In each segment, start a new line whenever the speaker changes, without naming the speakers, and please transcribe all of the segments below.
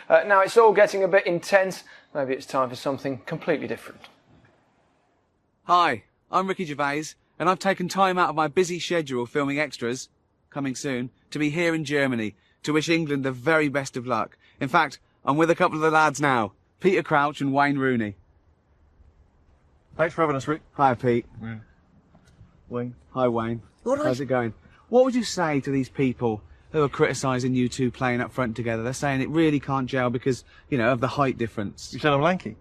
Now it's all getting a bit intense. Maybe it's time for something completely different.
Hi, I'm Ricky Gervais, and I've taken time out of my busy schedule filming extras, coming soon, to be here in Germany, to wish England the very best of luck. In fact, I'm with a couple of the lads now, Peter Crouch and Wayne Rooney.
Thanks for having us, Rick.
Hi, Pete.
Yeah. Wayne.
Hi, Wayne.
All right.
How's it going? What would you say to these people who are criticising you two playing up front together? They're saying it really can't gel because, you know, of the height difference.
You said I'm lanky?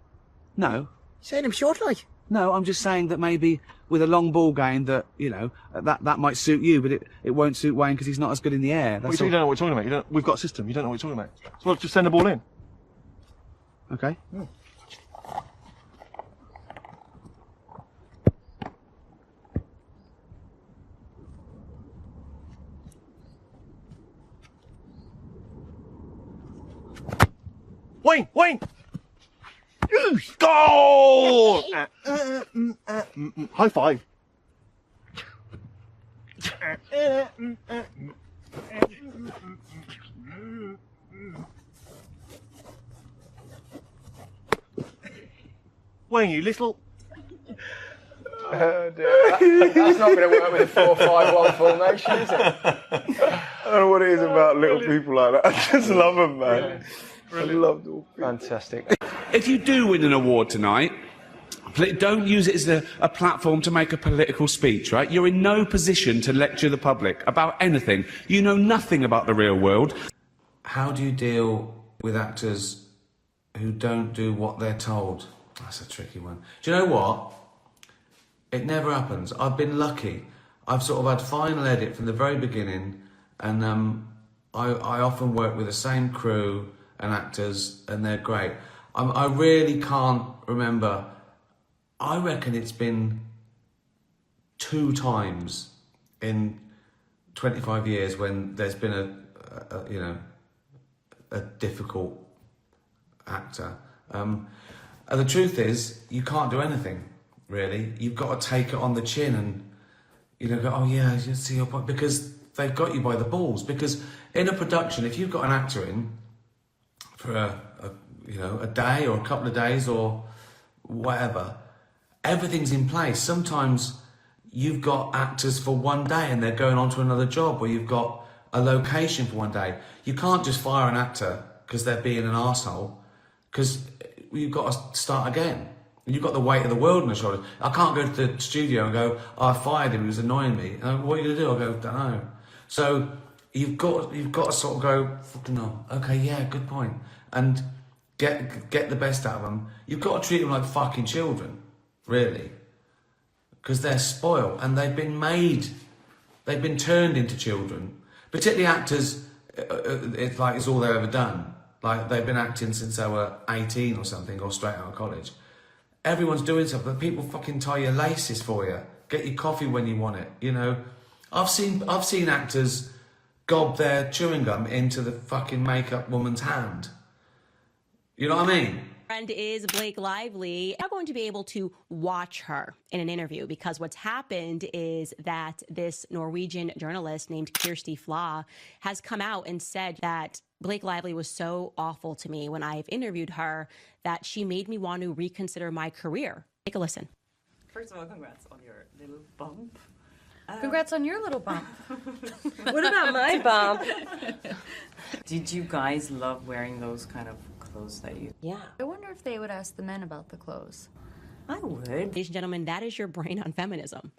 No.
Saying him short like?
No, I'm just saying that maybe with a long ball game that, you know, that might suit you, but it won't suit Wayne because he's not as good in the air.
Well, you don't know what we're talking about. We've got a system. You don't know what you're talking about. So just send the ball in.
Okay.
Yeah. Wayne! Wayne! Goal! High five. Wayne, you little...
Oh dear. That's not going to work with a 4-5-1 formation, is it?
I don't know what it is about little people like that. I just love them, man. I love them.
Fantastic.
If you do win an award tonight, don't use it as a platform to make a political speech, right? You're in no position to lecture the public about anything. You know nothing about the real world.
How do you deal with actors who don't do what they're told? That's a tricky one. Do you know what? It never happens. I've been lucky. I've sort of had final edit from the very beginning, and I often work with the same crew and actors, and they're great. I really can't remember. I reckon it's been 2 times in 25 years when there's been a difficult actor. And the truth is, you can't do anything, really. You've got to take it on the chin and, you know, go, oh yeah, you see your point, because they've got you by the balls. Because in a production, if you've got an actor in for a day or a couple of days or whatever, everything's in place. Sometimes you've got actors for one day and they're going on to another job, or you've got a location for one day. You can't just fire an actor because they're being an arsehole, because you've got to start again. You've got the weight of the world on your shoulders. I can't go to the studio and go, oh, I fired him, he was annoying me. And what are you going to do? I go, don't know. So you've got to sort of go, fucking no, okay, yeah, good point. And get the best out of them. You've got to treat them like fucking children, really. Because they're spoiled and they've been turned into children. Particularly actors, it's like it's all they've ever done. Like they've been acting since they were 18 or something, or straight out of college. Everyone's doing stuff, but people fucking tie your laces for you, get you coffee when you want it, you know. I've seen actors gob their chewing gum into the fucking makeup woman's hand. You know what I mean?
Friend is Blake Lively. I'm going to be able to watch her in an interview, because what's happened is that this Norwegian journalist named Kirsty Flaw has come out and said that Blake Lively was so awful to me when I've interviewed her that she made me want to reconsider my career. Take a listen.
First of all, congrats on your little bump.
Congrats on your little bump.
What about my bump? Did you guys love wearing those kind of clothes that you...
Yeah.
I wonder if they would ask the men about the clothes.
I would.
Ladies and gentlemen, that is your brain on feminism.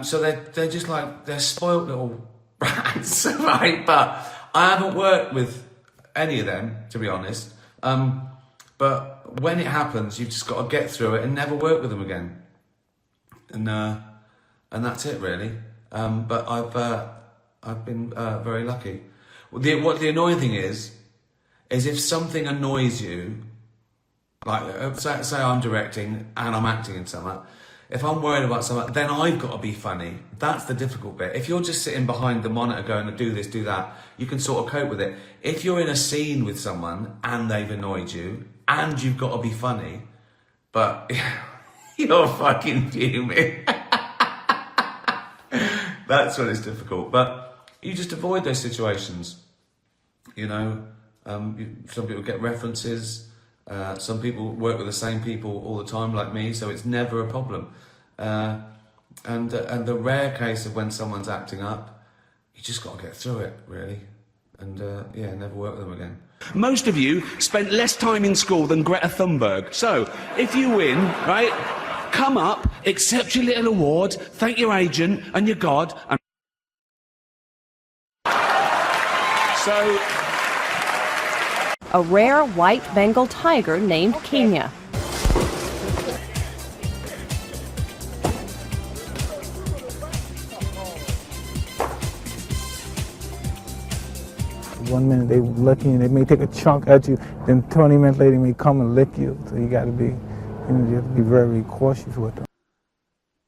So they're just like, they're spoiled little brats, right? But I haven't worked with any of them, to be honest. But when it happens, you've just got to get through it and never work with them again. And that's it, really. But I've been very lucky. What the annoying thing is if something annoys you, like say I'm directing and I'm acting in something, if I'm worried about something, then I've got to be funny. That's the difficult bit. If you're just sitting behind the monitor going, do this, do that, you can sort of cope with it. If you're in a scene with someone and they've annoyed you and you've got to be funny, but you're fucking fuming. That's when it's difficult. But you just avoid those situations, you know. Some people get references. Some people work with the same people all the time, like me, so it's never a problem. And the rare case of when someone's acting up, you just got to get through it, really. And never work with them again.
Most of you spent less time in school than Greta Thunberg. So, if you win, right, come up, accept your little award, thank your agent and your God, and... So...
A rare white Bengal tiger named Kenya.
One minute they lick you and they may take a chunk at you, then 20 minutes later they may come and lick you. So you got to be, you have to be very cautious with them.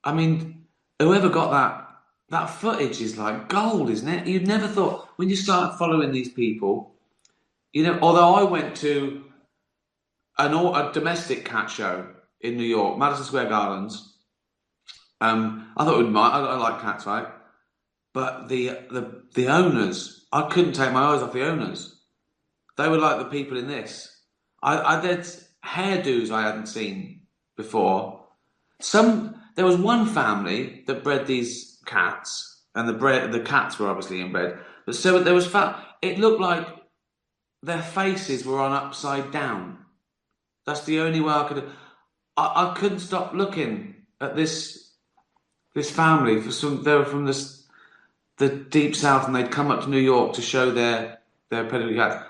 I mean, whoever got that footage is like gold, isn't it? You'd never thought, when you start following these people, although I went to a domestic cat show in New York, Madison Square Gardens, I thought I like cats, right? But the owners, I couldn't take my eyes off the owners. They were like the people in this. There's hairdos I hadn't seen before. There was one family that bred these cats, and the cats were obviously inbred. But so there was it looked like their faces were on upside down. That's the only way I couldn't stop looking at this family. They were from the deep south, and they'd come up to New York to show their pedigree cats,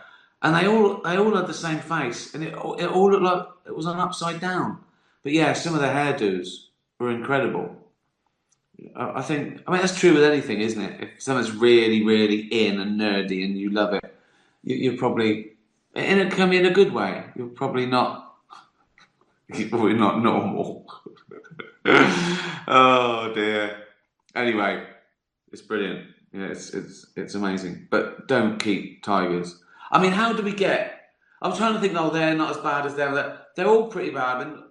and they all had the same face, and it all looked like it was on upside down. But yeah, some of the hairdos were incredible. I mean that's true with anything, isn't it? If something's really, really in and nerdy and you love it, you're probably, and it can be in a good way. You're probably not normal. Oh dear. Anyway, it's brilliant. Yeah, it's amazing. But don't keep tigers. I mean, how do we get? I'm trying to think. Oh, they're not as bad as them. They're all pretty bad. And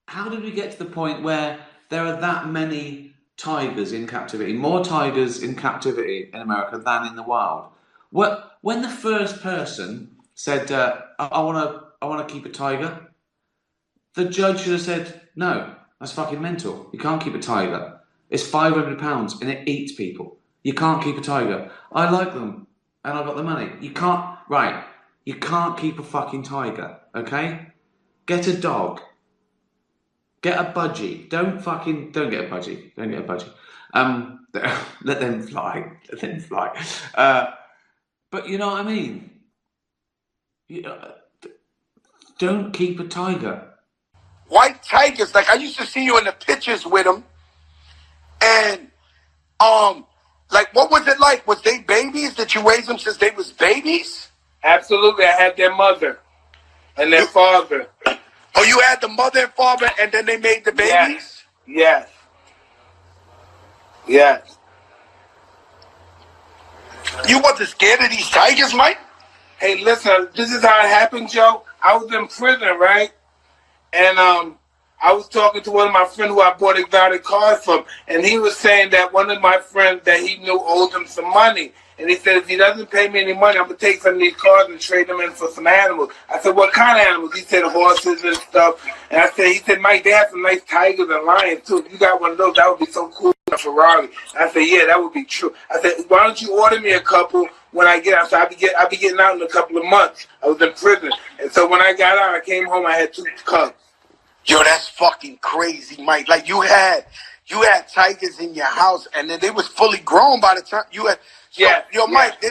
how did we get to the point where there are that many tigers in captivity? More tigers in captivity in America than in the wild. When the first person said, "I want to keep a tiger," the judge should have said, "No, that's fucking mental. You can't keep a tiger. It's £500 and it eats people. You can't keep a tiger. I like them and I got the money. You can't keep a fucking tiger, okay? Get a dog. Get a budgie. Don't get a budgie. Don't get a budgie. Let them fly. Let them fly. But you know what I mean? Don't keep a tiger.
White tigers, like I used to see you in the pictures with them, and like what was it like? Was they babies? Did you raise them since they was babies?
Absolutely, I had their mother and their father.
Oh, you had the mother and father, and then they made the babies?
Yes. Yes.
You wasn't scared of these tigers, Mike?
Hey, listen, this is how it happened, Joe. I was in prison, right? And I was talking to one of my friends who I bought exotic cars from, and he was saying that one of my friends that he knew owed him some money. And he said, if he doesn't pay me any money, I'm going to take some of these cars and trade them in for some animals. I said, what kind of animals? He said, horses and stuff. And he said, Mike, they have some nice tigers and lions, too. If you got one of those, that would be so cool. A Ferrari. I said, yeah, that would be true. I said, why don't you order me a couple when I get out? So I'll be getting out in a couple of months. I was in prison. And so when I got out, I came home, I had 2 cubs.
Yo, that's fucking crazy, Mike. Like you had tigers in your house, and then they was fully grown by the time you had. So,
yeah.
Yo, Mike,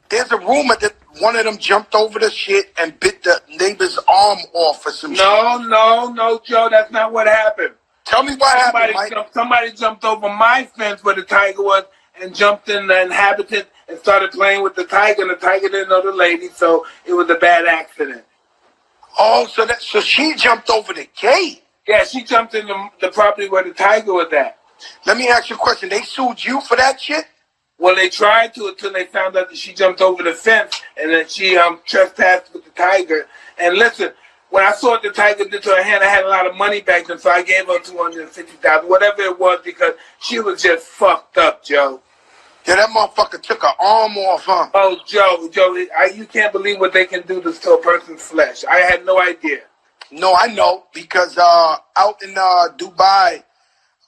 there's a rumor that one of them jumped over the shit and bit the neighbor's arm off or some shit.
No, Joe, that's not what happened.
Tell me what happened, Mike.
Somebody jumped over my fence where the tiger was and jumped in the inhabitant and started playing with the tiger, and the tiger didn't know the lady, so it was a bad accident.
Oh, so she jumped over the gate?
Yeah, she jumped in the property where the tiger was at.
Let me ask you a question. They sued you for that shit?
Well, they tried to until they found out that she jumped over the fence and then she trespassed with the tiger. And listen, when I saw what the tiger did to her hand, I had a lot of money back then, so I gave her $250,000, whatever it was, because she was just fucked up, Joe.
Yeah, that motherfucker took an arm off, huh?
Oh, Joe, you can't believe what they can do to a person's flesh. I had no idea.
No, I know, because out in Dubai,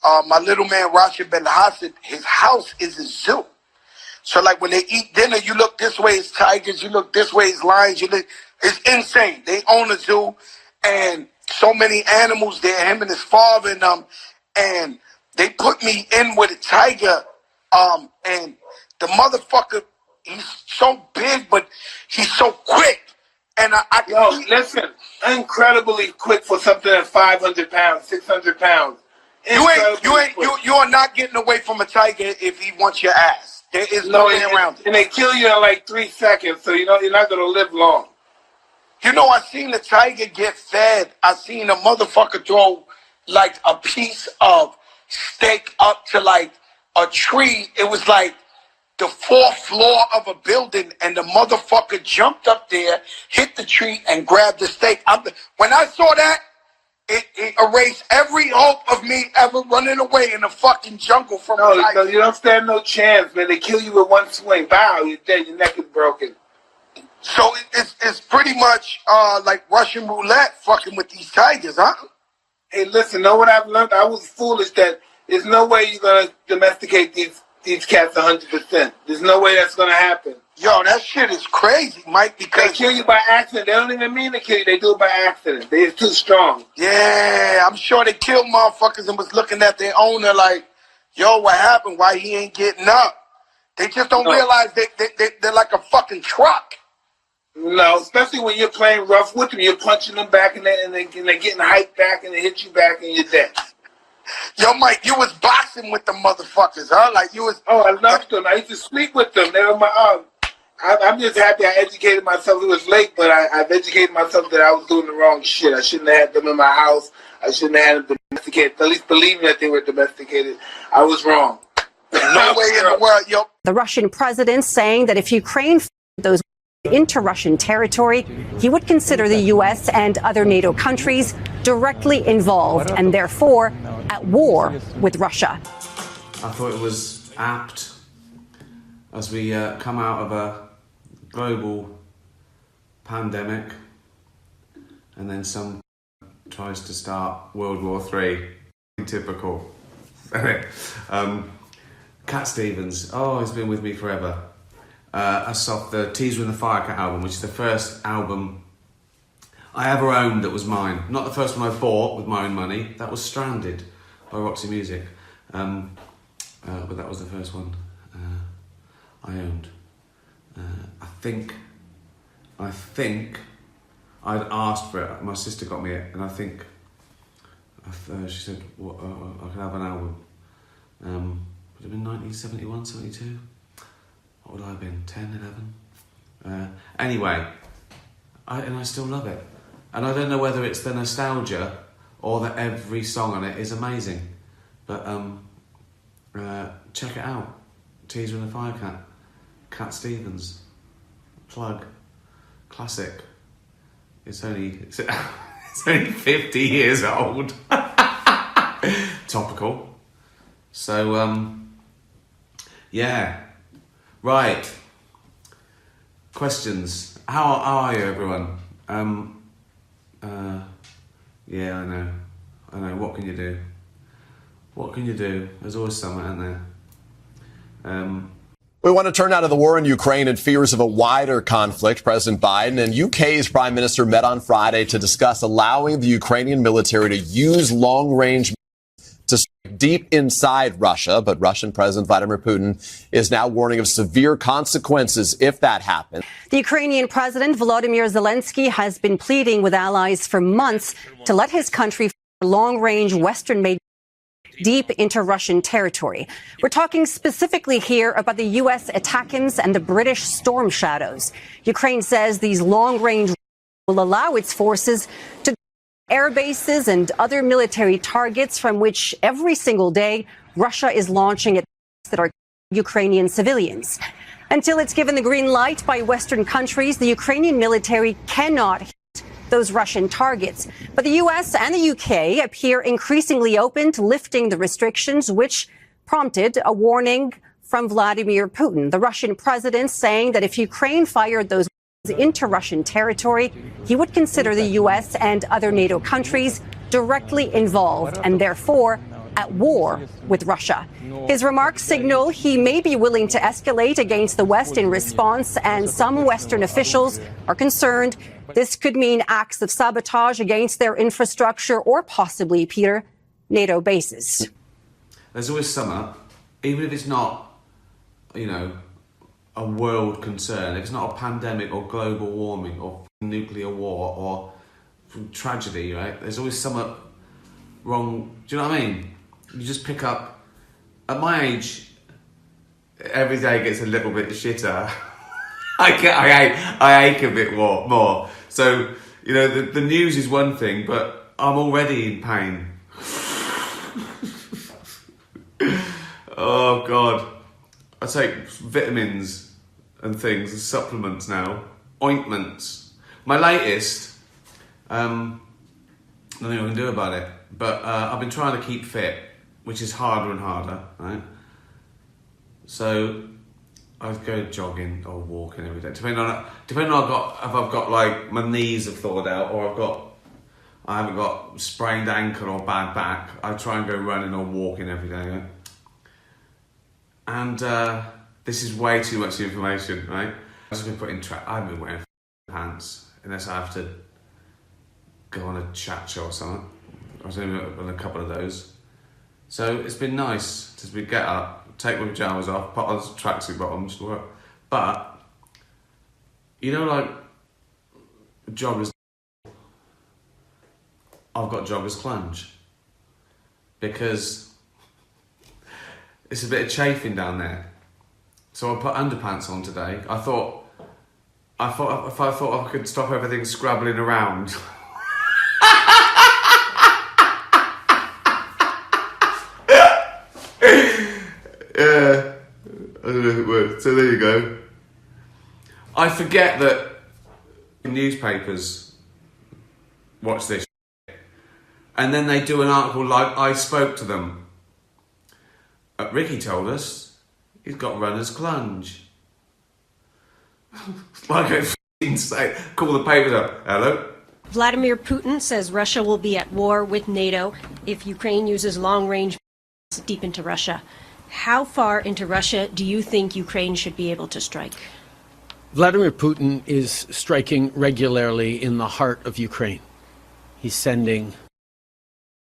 my little man Rashid Ben Hassan, his house is a zoo. So like when they eat dinner, you look this way, it's tigers, you look this way, it's lions, it's insane. They own a zoo and so many animals there, him and his father and them, and they put me in with a tiger, and the motherfucker, he's so big, but he's so quick. And
listen, incredibly quick for something that's 500 pounds, 600 pounds.
You are not getting away from a tiger if he wants your ass. There is no way around it.
And they kill you in like 3 seconds, so you're not gonna live long.
You know, I seen the tiger get fed. I seen a motherfucker throw like a piece of steak up to like a tree. It was like the 4th floor of a building, and the motherfucker jumped up there, hit the tree, and grabbed the steak. When I saw that, it erased every hope of me ever running away in the fucking jungle from a tiger.
No, you don't stand no chance, man. They kill you with one swing. Bow, you're dead. Your neck is broken.
So it's pretty much like Russian roulette fucking with these tigers, huh?
Hey, listen, know what I've learned? I was foolish that there's no way you're going to domesticate these cats 100%. There's no way that's going to happen.
Yo, that shit is crazy, Mike, because
they kill you by accident. They don't even mean to kill you. They do it by accident. They're too strong.
Yeah, I'm sure they killed motherfuckers and was looking at their owner like, yo, what happened? Why he ain't getting up? They just don't realize they're like a fucking truck.
No, especially when you're playing rough with them. You're punching them back and they're getting hyped back and they hit you back and you're dead.
Yo, Mike, you was boxing with the motherfuckers, huh? Like you was.
Oh, I loved them. I used to sleep with them. They were my. I'm just happy I educated myself. It was late, but I've educated myself that I was doing the wrong shit. I shouldn't have had them in my house. I shouldn't have had them domesticated. At least believing that they were domesticated. I was wrong.
No way in the world, yo.
The Russian president saying that if Ukraine those into Russian territory, he would consider the U.S. and other NATO countries directly involved and therefore at war with Russia.
I thought it was apt as we come out of a global pandemic and then some tries to start World War III. Typical. Cat Stevens, he's been with me forever. That's off the Teaser and the Firecat album, which is the first album I ever owned that was mine. Not the first one I bought with my own money. That was Stranded by Roxy Music. But that was the first one I owned. I think I'd asked for it. My sister got me it, and I think she said, I could have an album. Would it have been 1971, 72? What would I have been? 10, 11? Anyway, I still love it. And I don't know whether it's the nostalgia or that every song on it is amazing. But check it out. Teaser and the Firecat. Cat Stevens. Plug. Classic. It's only 50 years old. Topical. So, yeah. Right. Questions. How are you, everyone? Yeah, I know. What can you do? What can you do? There's always something, isn't there?
We want to turn now to the war in Ukraine and fears of a wider conflict. President Biden and UK's Prime Minister met on Friday to discuss allowing the Ukrainian military to use long-range to strike deep inside Russia. But Russian President Vladimir Putin is now warning of severe consequences if that happens.
The Ukrainian President Volodymyr Zelensky has been pleading with allies for months to let his country fire long-range Western-made deep into Russian territory. We're talking specifically here about the U.S. ATACMS and the British Storm Shadows. Ukraine says these long-range will allow its forces to air bases and other military targets from which every single day Russia is launching attacks that are Ukrainian civilians. Until it's given the green light by Western countries, the Ukrainian military cannot hit those Russian targets. But the U.S. and the U.K. appear increasingly open to lifting the restrictions, which prompted a warning from Vladimir Putin. The Russian president saying that if Ukraine fired those into Russian territory, he would consider the U.S. and other NATO countries directly involved and therefore at war with Russia. His remarks signal he may be willing to escalate against the West in response, and some Western officials are concerned this could mean acts of sabotage against their infrastructure or possibly, Peter, NATO bases.
There's always summer, even if it's not, a world concern, if it's not a pandemic or global warming or nuclear war or tragedy, right? There's always something wrong. Do you know what I mean? You just pick up. At my age, every day gets a little bit shitter. I ache a bit more. So, the news is one thing, but I'm already in pain. Oh, God. I take vitamins and things and supplements now. Ointments. My latest, nothing I can do about it, but I've been trying to keep fit, which is harder and harder, right? So I go jogging or walking every day, depending on if I've got like my knees have thawed out, or I haven't got sprained ankle or bad back. I try and go running or walking every day, right? And this is way too much information, right? I've just been putting I haven't been wearing pants unless I have to go on a chat show or something. I was only on a couple of those. So it's been nice to get up, take my pyjamas off, put on tracksuit bottoms, but, like joggers, I've got joggers clunge because it's a bit of chafing down there. So I put underpants on today. I thought if I could stop everything scrabbling around. Yeah, I don't know if it worked. So there you go. I forget that newspapers watch this shit, and then they do an article like I spoke to them. Ricky told us he's got runner's clunge. Like I f***ing say, call the papers up. Hello?
Vladimir Putin says Russia will be at war with NATO if Ukraine uses long-range deep into Russia. How far into Russia do you think Ukraine should be able to strike?
Vladimir Putin is striking regularly in the heart of Ukraine. He's sending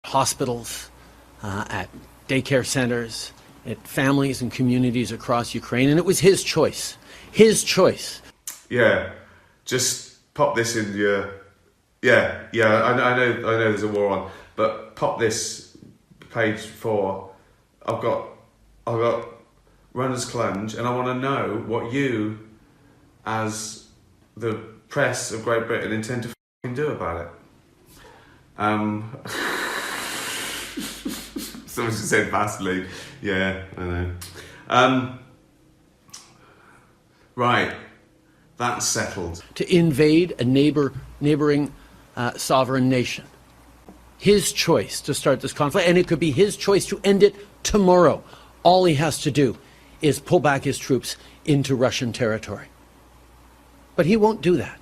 hospitals, at daycare centers, at families and communities across Ukraine, and it was his choice. His choice.
Yeah, just pop this in your... Yeah, I know there's a war on, but pop this page 4. I've got runner's clunge, and I want to know what you, as the press of Great Britain, intend to f***ing do about it. Someone just said vastly. Yeah, I know. Right, that's settled.
To invade a neighboring sovereign nation. His choice to start this conflict, and it could be his choice to end it tomorrow. All he has to do is pull back his troops into Russian territory. But he won't do that.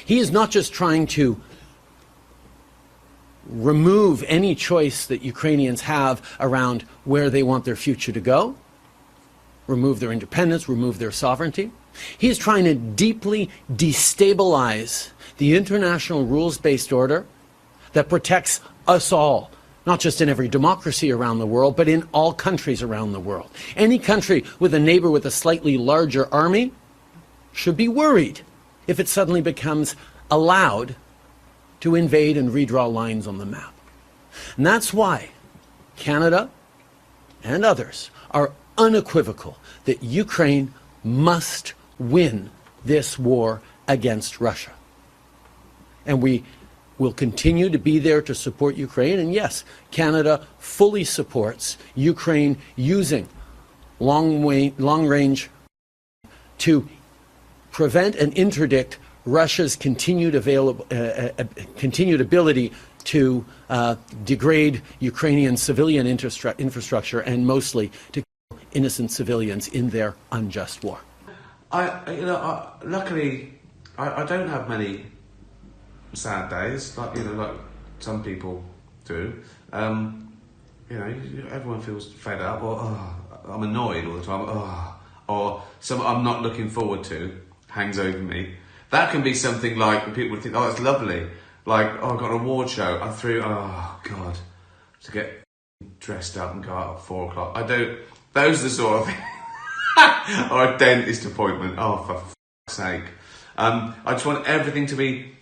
He is not just trying to remove any choice that Ukrainians have around where they want their future to go, remove their independence, remove their sovereignty. He's trying to deeply destabilize the international rules-based order that protects us all, not just in every democracy around the world, but in all countries around the world. Any country with a neighbor with a slightly larger army should be worried if it suddenly becomes allowed to invade and redraw lines on the map. And that's why Canada and others are unequivocal that Ukraine must win this war against Russia. And we will continue to be there to support Ukraine. And yes, Canada fully supports Ukraine using long-range to prevent and interdict Russia's continued ability to degrade Ukrainian civilian infrastructure and mostly to kill innocent civilians in their unjust war.
Luckily, I don't have many sad days, like some people do. Everyone feels fed up, or I'm annoyed all the time, or some I'm not looking forward to hangs over me. That can be something like when people think, oh, it's lovely. Like, oh, I've got an award show. I'm through, oh, God, to get dressed up and go out at 4 o'clock. I don't, those are the sort of things. Or a dentist appointment. Oh, for fuck's sake. I just want everything to be,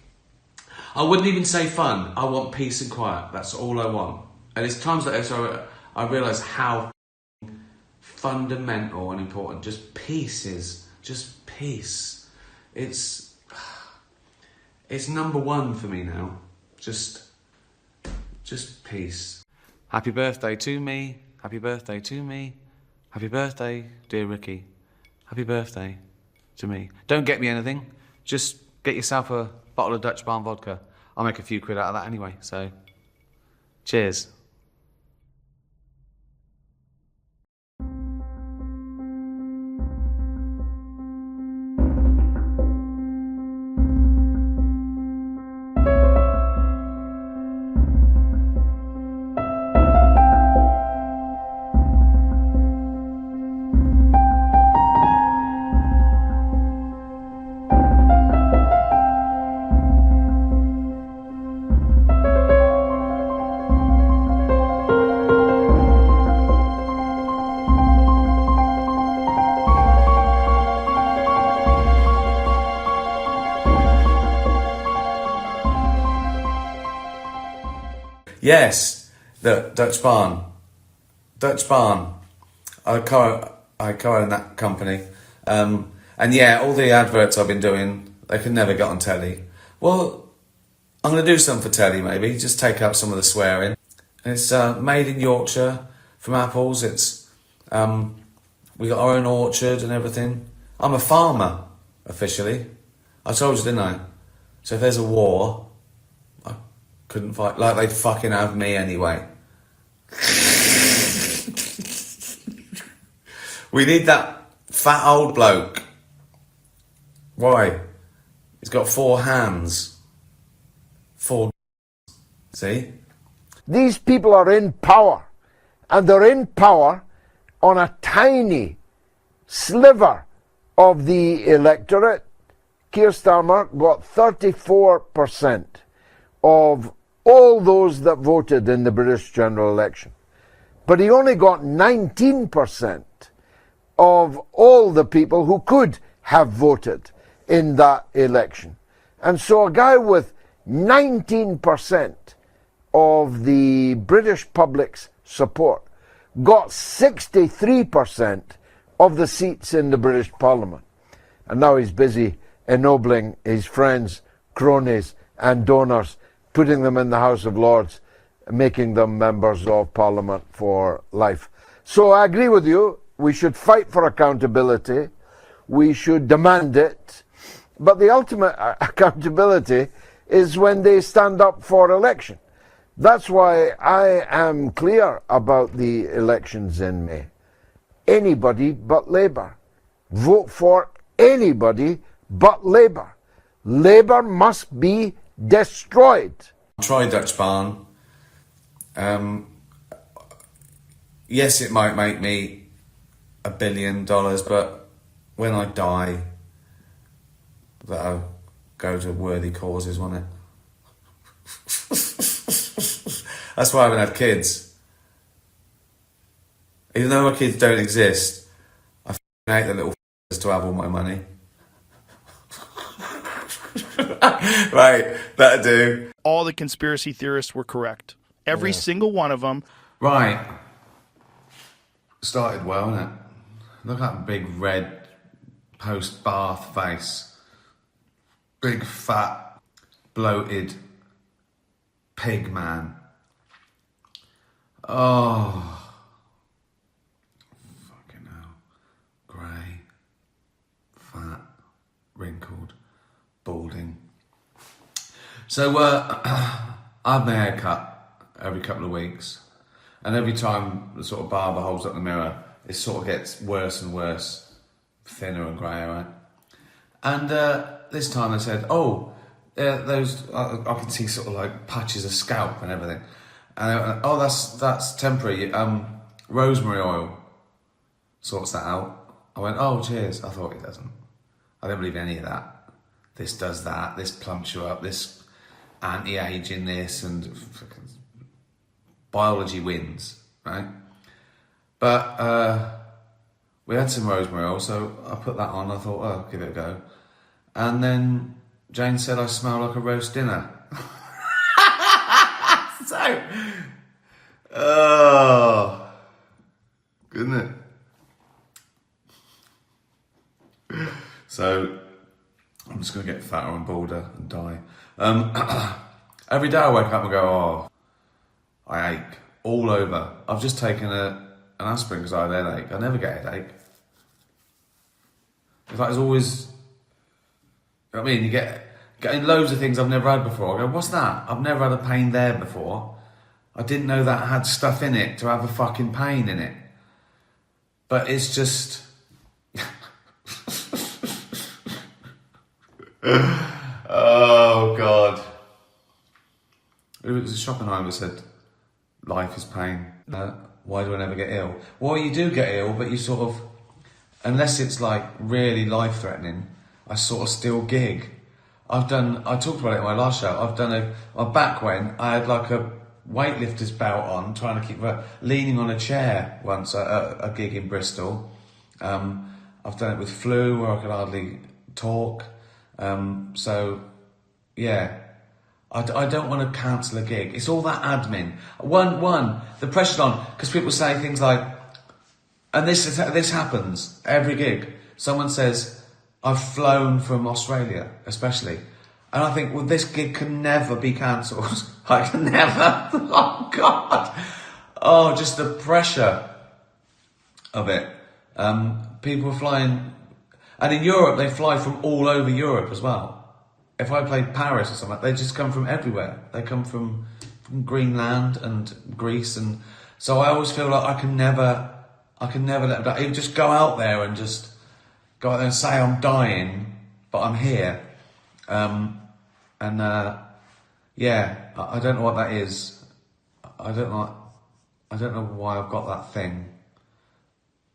I wouldn't even say fun. I want peace and quiet. That's all I want. And it's times like this I realise how fundamental and important just peace is. Just peace. It's number one for me now. Just peace. Happy birthday to me. Happy birthday to me. Happy birthday, dear Ricky. Happy birthday to me. Don't get me anything. Just get yourself a bottle of Dutch Barn vodka. I'll make a few quid out of that anyway, so cheers. Yes, the Dutch Barn. Dutch Barn. I co-own that company. And yeah, all the adverts I've been doing, they can never get on telly. Well, I'm going to do some for telly maybe, just take out some of the swearing. And it's made in Yorkshire from apples. It's we got our own orchard and everything. I'm a farmer, officially. I told you, didn't I? So if there's a war, couldn't fight, like they'd fucking have me anyway. We need that fat old bloke. Why? He's got 4 hands. 4 see?
These people are in power, and they're in power on a tiny sliver of the electorate. Keir Starmer got 34% of all those that voted in the British general election. But he only got 19% of all the people who could have voted in that election. And so a guy with 19% of the British public's support got 63% of the seats in the British Parliament. And now he's busy ennobling his friends, cronies and donors, putting them in the House of Lords, making them members of Parliament for life. So I agree with you. We should fight for accountability. We should demand it. But the ultimate accountability is when they stand up for election. That's why I am clear about the elections in May. Anybody but Labour. Vote for anybody but Labour. Labour must be destroyed.
Try Dutch Barn. Yes, it might make me $1 billion, but when I die, that'll go to worthy causes, won't it? That's why I haven't had kids. Even though my kids don't exist, I hate the little to have all my money. Right, that'll do.
All the conspiracy theorists were correct. Every single one of them.
Right. Started well, innit? Look at that big red post-bath face. Big fat, bloated pig man. Oh. Fucking hell. Grey. Fat. Wrinkled. Balding. So, I have my hair cut every couple of weeks. And every time the sort of barber holds up the mirror, it sort of gets worse and worse, thinner and greyer, right? And this time they said, oh, those I can see sort of like patches of scalp and everything. And they went, oh, that's temporary. Rosemary oil sorts that out. I went, oh, cheers. I thought it doesn't. I don't believe any of that. This does that. This plumps you up. This anti-aging this, and biology wins, right? But we had some rosemary oil, so I put that on. I thought, oh, I'll give it a go. And then Jane said I smell like a roast dinner. So, oh, isn't it? So, I'm just going to get fatter and balder and die. Every day I wake up and go, oh, I ache all over. I've just taken an aspirin because I had a headache. I never get a headache. In fact, it's always, I mean, you getting loads of things I've never had before. I go, what's that? I've never had a pain there before. I didn't know that had stuff in it to have a fucking pain in it. But it's just... Oh, God. It was Schopenhauer said, life is pain. Why do I never get ill? Well, you do get ill, but you sort of, unless it's like really life-threatening, I sort of still gig. I talked about it in my last show, my back went, I had like a weightlifter's belt on, trying to keep leaning on a chair once at a gig in Bristol. I've done it with flu, where I could hardly talk. So, yeah. I don't want to cancel a gig. It's all that admin. The pressure on, because people say things like, and this happens every gig. Someone says, I've flown from Australia, especially. And I think, well, this gig can never be cancelled. I can never. Oh, God. Oh, just the pressure of it. People are flying, and in Europe, they fly from all over Europe as well. If I played Paris or something, they just come from everywhere. They come from Greenland and Greece, and so I always feel like I can never let them die. You just go out there and just go out there and say I'm dying, but I'm here. Yeah, I don't know what that is. I don't know why I've got that thing.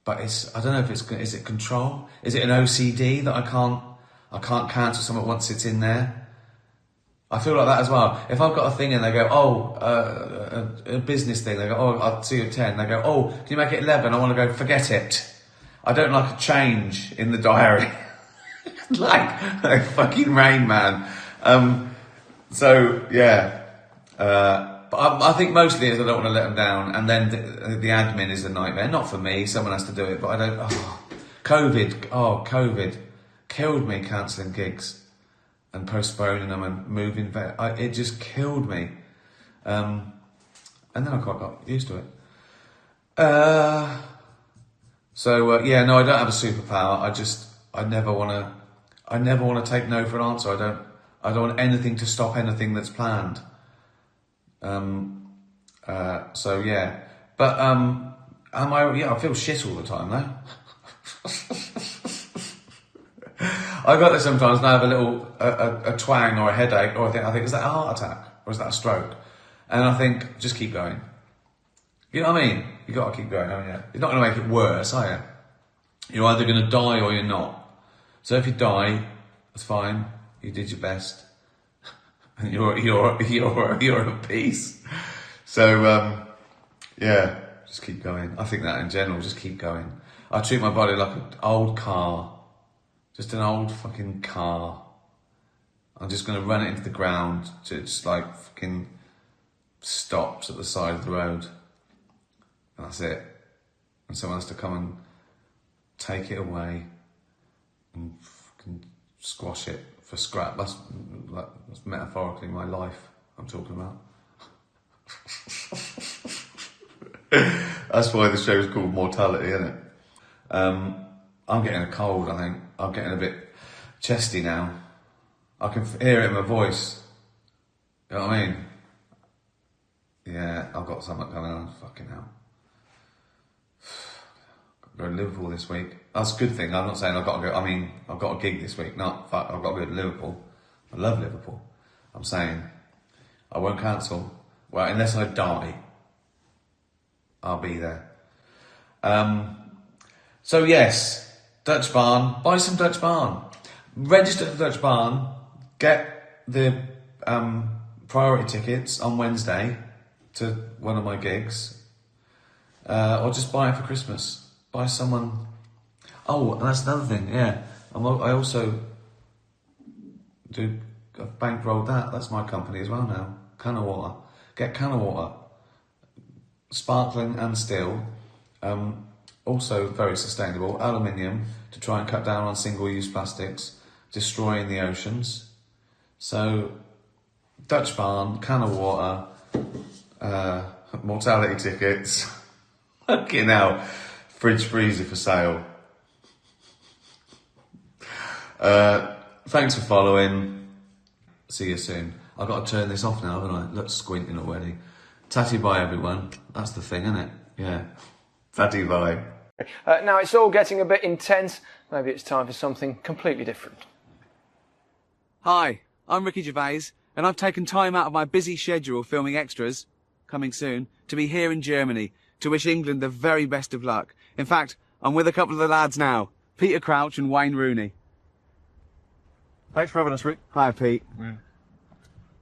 But I don't know if is it control? Is it an OCD that I can't cancel something once it's in there? I feel like that as well. If I've got a thing and they go, a business thing, they go, oh, I'll see you at 10. They go, oh, can you make it 11? I want to go, forget it. I don't like a change in the diary. like fucking Rain Man. So, yeah. But I think mostly is I don't want to let them down. And then the admin is a nightmare. Not for me, someone has to do it, but I don't, COVID killed me, cancelling gigs and postponing them and moving. It just killed me. And then I quite got used to it. Yeah, no, I don't have a superpower. I never want to take no for an answer. I don't want anything to stop anything that's planned. So yeah, but I feel shit all the time though. I got this sometimes and I have a little a twang or a headache, or I think is that a heart attack or is that a stroke? And I think just keep going. You know what I mean? You got to keep going, haven't you? You're not going to make it worse, are you? You're either going to die or you're not. So if you die, that's fine. You did your best, and you're at peace. So yeah, just keep going. I think that in general, just keep going. I treat my body like an old car. Just an old fucking car. I'm just going to run it into the ground till it just like fucking stops at the side of the road. And that's it. And someone has to come and take it away and fucking squash it for scrap. That's metaphorically my life I'm talking about. That's why the show's called Mortality, isn't it? I'm getting a cold, I think. I'm getting a bit chesty now. I can hear it in my voice. You know what I mean? Yeah, I've got something coming on. Fucking hell. go to Liverpool this week. That's a good thing. I'm not saying I've got to go. I mean, I've got a gig this week. Not fuck. I've got to go to Liverpool. I love Liverpool. I'm saying I won't cancel. Well, unless I die, I'll be there. So yes, Dutch Barn. Buy some Dutch Barn. Register for Dutch Barn. Get the priority tickets on Wednesday to one of my gigs, or just buy it for Christmas. Buy someone. Oh, and that's another thing. Yeah, I also do. I've bankrolled that. That's my company as well now. Can of water. Get can of water. Sparkling and still. Also very sustainable. Aluminium to try and cut down on single-use plastics, destroying the oceans. So, Dutch Barn, can of water, mortality tickets. Fucking hell. Fridge freezer for sale. Thanks for following. See you soon. I've got to turn this off now, haven't I? Look, squinting already. Tatty bye, everyone. That's the thing, isn't it? Yeah. Tatty bye.
Now it's all getting a bit intense. Maybe it's time for something completely different.
Hi, I'm Ricky Gervais, and I've taken time out of my busy schedule filming extras, coming soon, to be here in Germany, to wish England the very best of luck. In fact, I'm with a couple of the lads now, Peter Crouch and Wayne Rooney.
Thanks for having us, Rick.
Hi, Pete.
Yeah.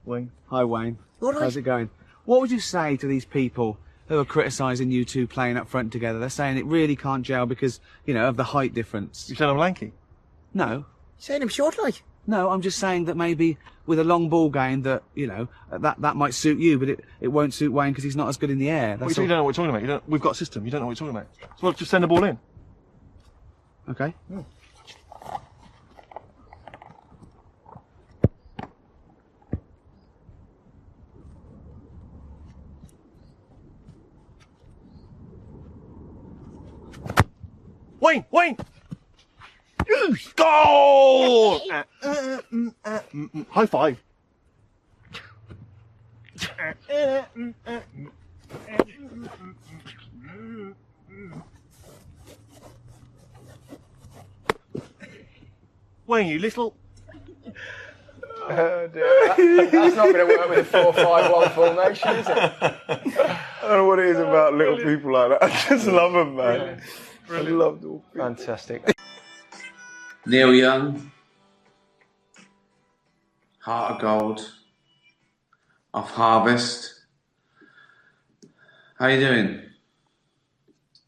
Wayne.
Hi, Wayne.
All right.
How's it going? What would you say to these people who are criticising you two playing up front together? They're saying it really can't gel because, you know, of the height difference.
You saying I'm lanky?
No.
You saying I'm short like?
No, I'm just saying that maybe with a long ball game that, you know, that might suit you, but it won't suit Wayne because he's not as good in the air.
Well, you don't know what you're talking about. We've got a system. You don't know what you're talking about. So just send the ball in.
Okay.
Yeah. Wayne! Wayne! Goal! High five. Wayne, you little...
Oh dear. That's not going to work with a 4-5-1 formation, is it?
I don't know what it is about little people like that. I just love them, man. I love them.
Fantastic.
Neil Young, Heart of Gold, Off Harvest. How you doing?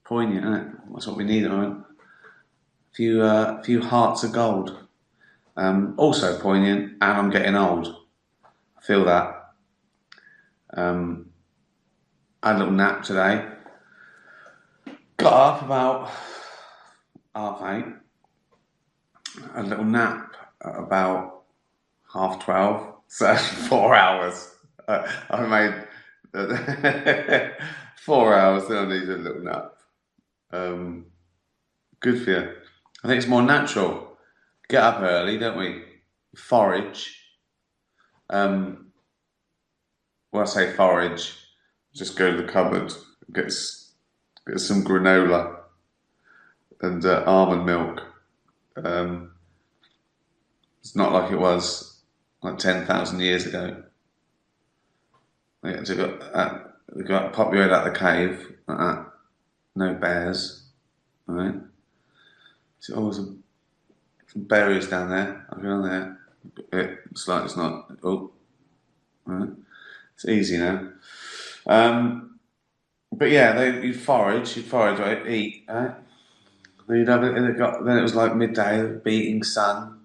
Poignant, isn't it? That's what we need, right? A few hearts of gold. Also poignant, and I'm getting old. I feel that. I had a little nap today. Got up about 8:30. A little nap at about 12:30. So 4 hours. I made 4 hours. Then I needed a little nap. Good for you. I think it's more natural. Get up early, don't we? Forage. When I say forage, just go to the cupboard, get some granola and almond milk. It's not like it was like 10,000 years ago. They had to pop your head out the cave like that. No bears, right? So always some berries down there. I'll go down there. It's like it's not. Oh, right. It's easy now. But yeah, you'd forage, right? Eat, right? Then you'd have it. Then it was like midday, beating sun,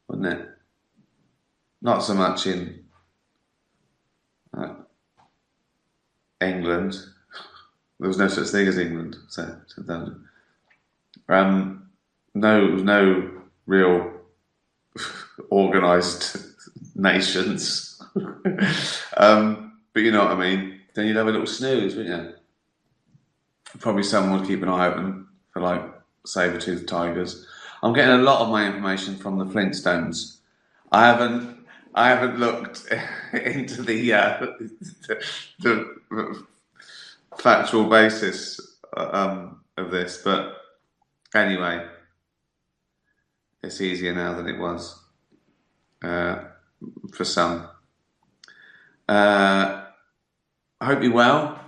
wasn't it? Not so much in England. There was no such thing as England. So no real organised nations. But you know what I mean. Then you'd have a little snooze, wouldn't you? Probably someone would keep an eye open for like saber-toothed tigers. I'm getting a lot of my information from the Flintstones. I haven't looked into the factual basis
of this, but anyway, it's easier now than it was for some. I hope you're well.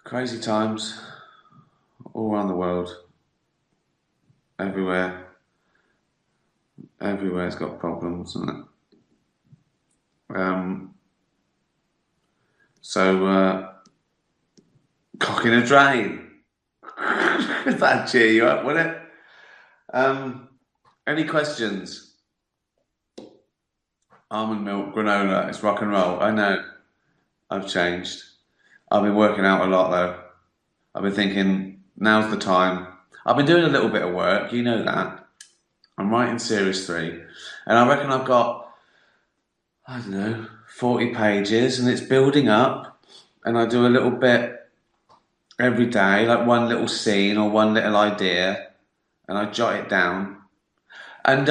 Crazy times all around the world. Everywhere. Everywhere's got problems, isn't it? Cock in a drain. That'd cheer you up, wouldn't it? Any questions? Almond milk, granola, it's rock and roll. I know. I've changed. I've been working out a lot though. I've been thinking, now's the time. I've been doing a little bit of work, you know that. I'm writing series 3, and I reckon I've got, I don't know, 40 pages, and it's building up, and I do a little bit every day, like one little scene or one little idea, and I jot it down. And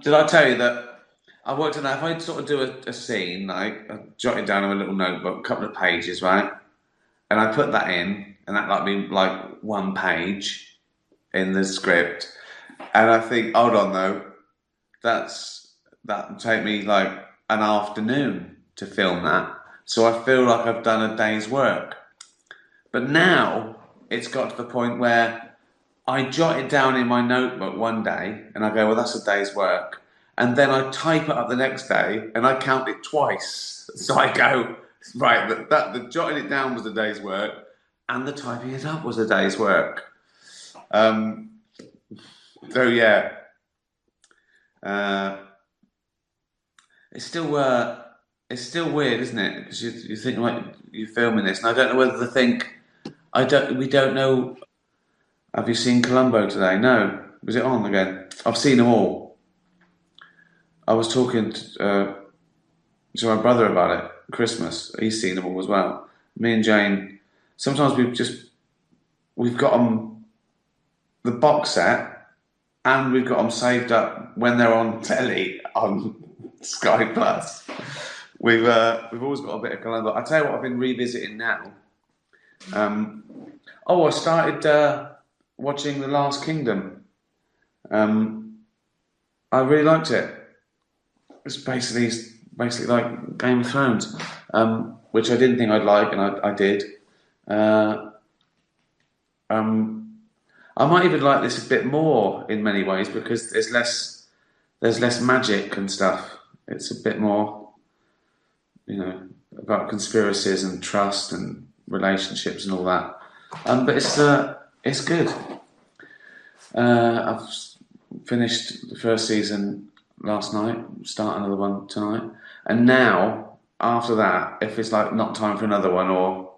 did I tell you that I worked on that? If I sort of do a scene, like I jot it down in a little notebook, a couple of pages, right? And I put that in, and that might be like 1 page in the script. And I think, hold on though, that'll take me like an afternoon to film that. So I feel like I've done a day's work. But now it's got to the point where I jot it down in my notebook one day and I go, well, that's a day's work. And then I type it up the next day and I count it twice. So I go, right, the jotting it down was a day's work and the typing it up was a day's work. So yeah, it's still weird, isn't it? Because you think like you're filming this, and I don't know whether to think. We don't know. Have you seen Columbo today? No. Was it on again? I've seen them all. I was talking to my brother about it. Christmas. He's seen them all as well. Me and Jane. Sometimes we've got them the box set. And we've got them saved up when they're on telly on Sky Plus. We've always got a bit of Columbo. I tell you what, I've been revisiting now. I started watching The Last Kingdom. I really liked it. It's basically like Game of Thrones, which I didn't think I'd like, and I did. I might even like this a bit more in many ways because there's less magic and stuff. It's a bit more, about conspiracies and trust and relationships and all that. But it's good. I've finished the first season last night, start another one tonight, and now after that, if it's like not time for another one or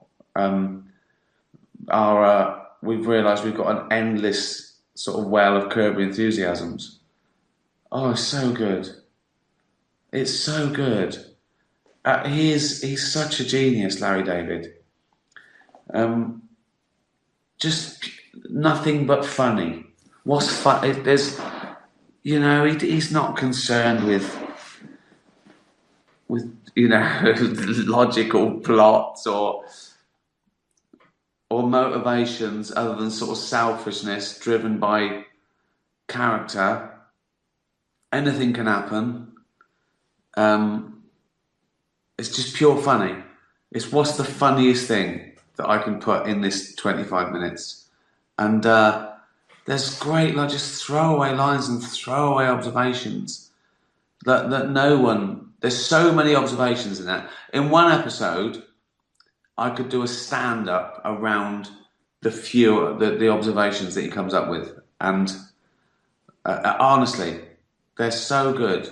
we've realised we've got an endless sort of well of Kirby enthusiasms. Oh, it's so good. It's so good. He's such a genius, Larry David. Just nothing but funny. What's fun? There's, he's not concerned with logical plots or motivations other than sort of selfishness driven by character. Anything can happen. It's just pure funny. It's what's the funniest thing that I can put in this 25 minutes. And there's great, just throwaway lines and throwaway observations that no one, there's so many observations in that. In one episode, I could do a stand-up around the observations that he comes up with, and honestly, they're so good.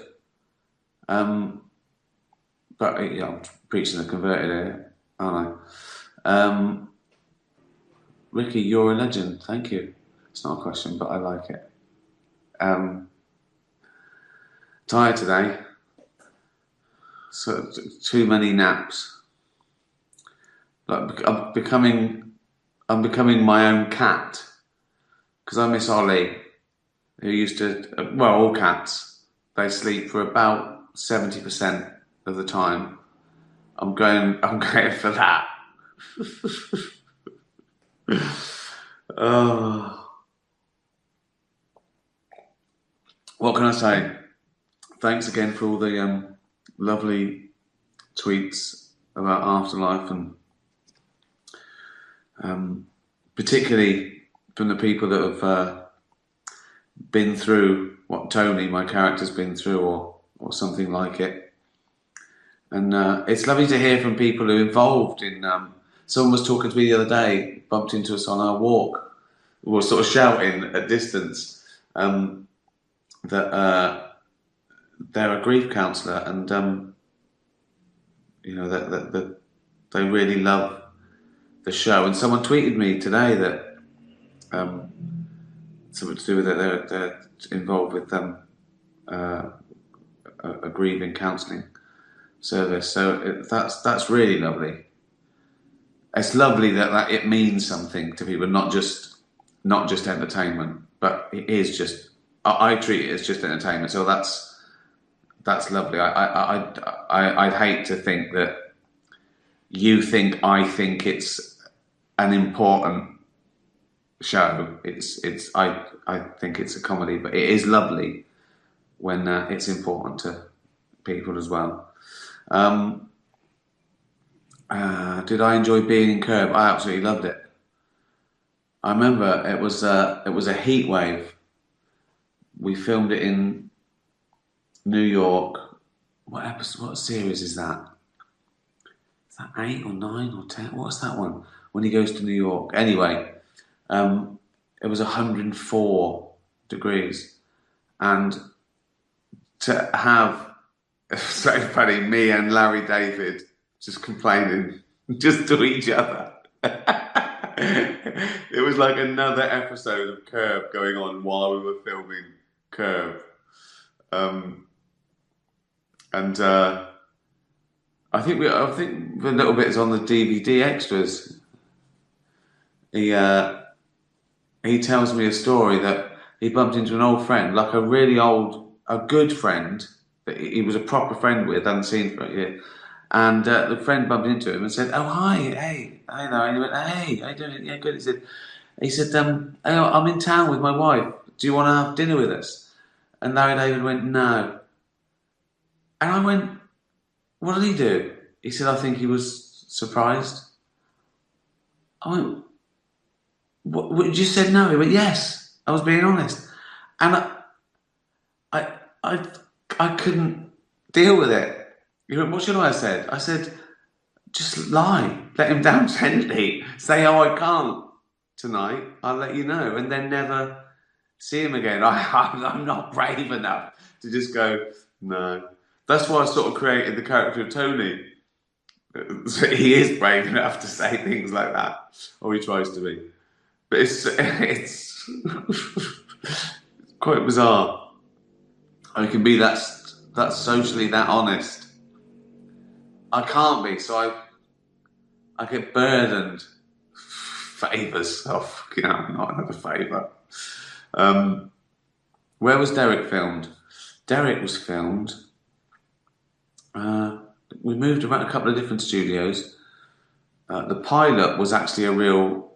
But I'm preaching the converted here, aren't I? Ricky, you're a legend. Thank you. It's not a question, but I like it. Tired today. So too many naps. Like I'm becoming my own cat because I miss Ollie, who used to. All cats, they sleep for about 70% of the time. I'm going for that. What can I say? Thanks again for all the lovely tweets about Afterlife, and particularly from the people that have been through what Tony, my character's been through, or something like it. And it's lovely to hear from people who are involved in... someone was talking to me the other day, bumped into us on our walk, was sort of shouting at distance that they're a grief counsellor, and that they really love the show. And someone tweeted me today that something to do with it. They're involved with a grieving counselling service. So that's really lovely. It's lovely that it means something to people, not just entertainment, but it is just. I treat it as just entertainment. So that's lovely. I'd hate to think that you think I think it's an important show. I think it's a comedy, but it is lovely when it's important to people as well. Did I enjoy being in Curb? I absolutely loved it. I remember it was a heat wave. We filmed it in New York. What series is that? Is that 8 or 9 or 10? What's that one? When he goes to New York. Anyway, it was 104 degrees, and to have, it's so funny, me and Larry David just complaining just to each other. It was like another episode of Curb going on while we were filming Curb. I think the little bits on the DVD extras. He tells me a story that he bumped into an old friend, like a good friend that he was a proper friend with, hadn't seen for a year. And the friend bumped into him and said, "Oh, hi, hey, hi there." And he went, "Hey, how you doing?" "Yeah, good." He said, "Hey, I'm in town with my wife. Do you want to have dinner with us?" And Larry David went, "No." And I went, "What did he do?" He said, "I think he was surprised." I went, "What, you said no?" He went, "Yes, I was being honest." And I couldn't deal with it. He went, "What should I have said?" I said, "Just lie. Let him down gently. Say, oh, I can't tonight. I'll let you know." And then never see him again. I'm not brave enough to just go, no. That's why I sort of created the character of Tony. So he is brave enough to say things like that. Or he tries to be. But it's quite bizarre. I can be that socially that honest. I can't be, so I get burdened. Favours. Oh, not another favour. Where was Derek filmed? Derek was filmed. We moved around a couple of different studios. The pilot was actually a real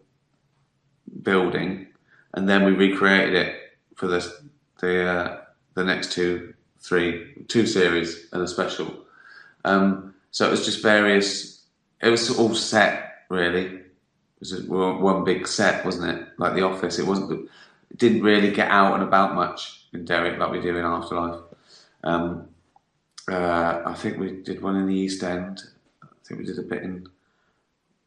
building, and then we recreated it for the next two series and a special. So it was just various. It was all set really. It was one big set, wasn't it? Like The Office. It wasn't. It didn't really get out and about much in Derek like we do in Afterlife. I think we did one in the East End. I think we did a bit in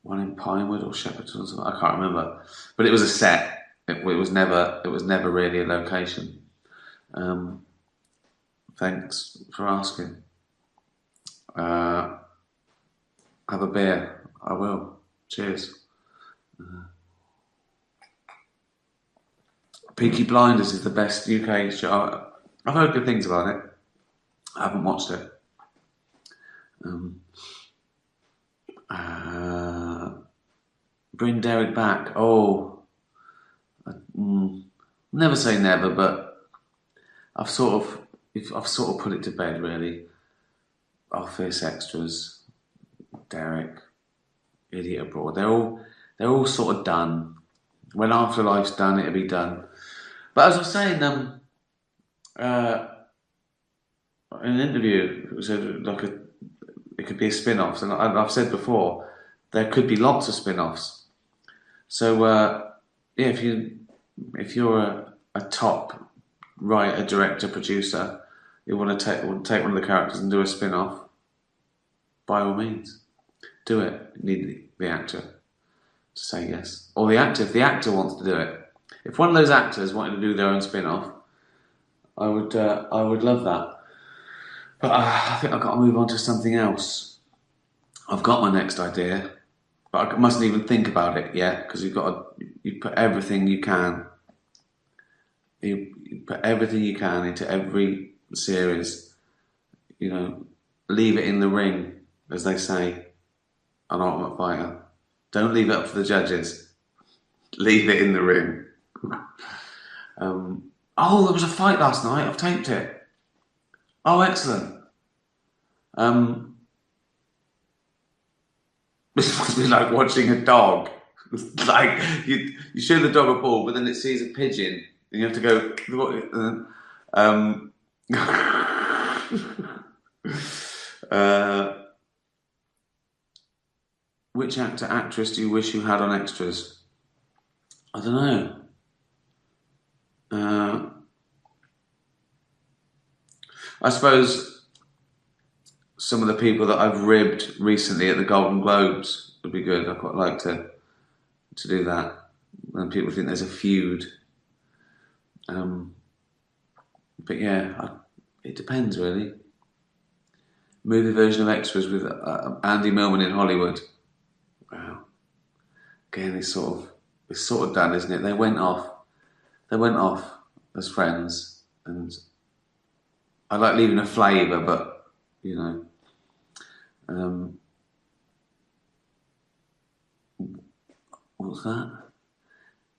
one in Pinewood or Shepperton or something. I can't remember. But it was a set. It was never really a location. Thanks for asking. Have a beer. I will. Cheers. Peaky Blinders is the best UK show. I've heard good things about it. I haven't watched it. Bring Derek back. Oh, never say never, but I've sort of put it to bed really. Office, Extras, Derek, Idiot Abroad.
They're all sort of done. When Afterlife's done, it'll be done. But as I was saying, in an interview, it was it could be a spin-off, and I've said before there could be lots of spin-offs. So yeah, if you're a top writer, director, producer, you want to take one of the characters and do a spin-off, by all means, do it. You need the actor to say yes, or the actor if the actor wants to do it. If one of those actors wanted to do their own spin-off, I would love that. But I think I've got to move on to something else. I've got my next idea, but I mustn't even think about it yet because you put everything you can. You put everything you can into every series. You know, leave it in the ring, as they say on Ultimate Fighter. Don't leave it up to the judges. Leave it in the ring. Oh, there was a fight last night. I've taped it. Oh, excellent. This must be like watching a dog. Like you show the dog a ball, but then it sees a pigeon, and you have to go. Which actor, actress do you wish you had on extras? I don't know. I suppose some of the people that I've ribbed recently at the Golden Globes would be good. I'd quite like to do that. When people think there's a feud. But yeah, it depends really. Movie version of Extras with Andy Millman in Hollywood. Wow. Again, it's sort of done, isn't it? They went off as friends, and I like leaving a flavour, but you know. What's that?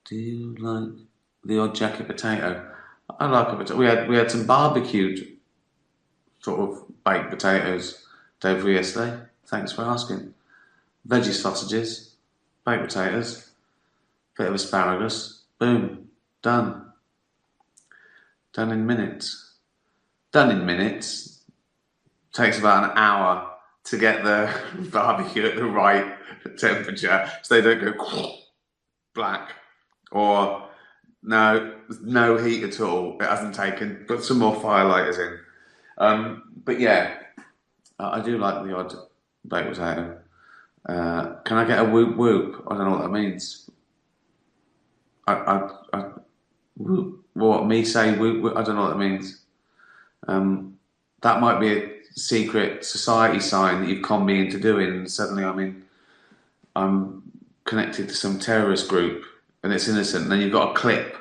Do you like the odd jacket potato? I like a potato. We had some barbecued sort of baked potatoes day before yesterday. Thanks for asking. Veggie sausages, baked potatoes, bit of asparagus. Boom, done. Done in minutes. Takes about an hour to get the barbecue at the right temperature so they don't go black or no heat at all. It hasn't taken. Put some more firelighters in. But yeah, I do like the odd baked potato. Can I get a whoop whoop? I don't know what that means. Whoop. What me say whoop whoop? I don't know what that means. That might be a secret society sign that you've conned me into doing. And suddenly, I'm connected to some terrorist group, and it's innocent. And then you've got a clip